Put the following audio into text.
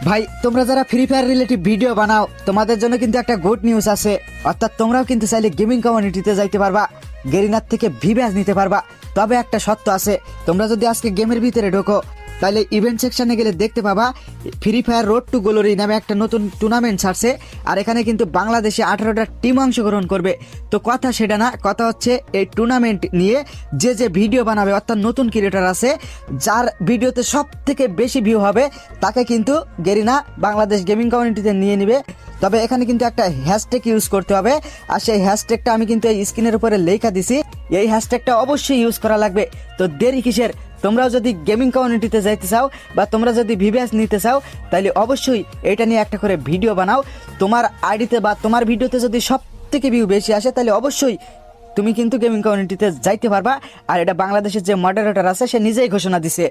ভাই তোমরা যারা ফ্রি ফায়ার রিলেটিভ ভিডিও বানাও তোমাদের জন্য কিন্তু একটা গুড নিউজ আছে, অর্থাৎ তোমরাও কিন্তু চাইলে গেমিং কমিউনিটিতে যাইতে পারবা, গেরিনার থেকে ভিব্যাজ নিতে পারবা। তবে একটা শর্ত আছে, তোমরা যদি আজকে গেমের ভিতরে ঢোকো তাহলে ইভেন্ট সেকশনে গেলে দেখতে পাবা free fire road to Glory নামে একটা নতুন টুর্নামেন্ট ছাড়ছে। আর এখানে কিন্তু বাংলাদেশে 18টা টিম অংশগ্রহণ করবে। তো কথা সেটা না, কথা হচ্ছে এই টুর্নামেন্ট নিয়ে যে ভিডিও বানাবে, অর্থাৎ নতুন ক্রিয়েটর আছে যার ভিডিওতে সব থেকে বেশি ভিউ হবে তাকে কিন্তু গেরিনা বাংলাদেশ গেমিং কমিউনিটিতে নিয়ে নিবে। তবে এখানে কিন্তু একটা হ্যাশট্যাগ ইউজ করতে হবে, আর সেই হ্যাশট্যাগটা আমি কিন্তু এই স্ক্রিনের উপরে লেখা দিছি। এই হ্যাশট্যাগটা অবশ্যই ইউজ করা লাগবে। তো দেরি কিসের, তোমরাও যদি গেমিং কমিউনিটিতে যাইতে চাও বা তোমরা যদি ভিভিএস নিতে চাও তাহলে অবশ্যই এটা নিয়ে একটা করে ভিডিও বানাও। তোমার আইডিতে বা তোমার ভিডিওতে যদি সব থেকে ভিউ বেশি আসে তাহলে অবশ্যই তুমি কিন্তু গেমিং কমিউনিটিতে যাইতে পারবা। আর এটা বাংলাদেশের যে মডারেটর আছে সে নিজেই ঘোষণা দিছে।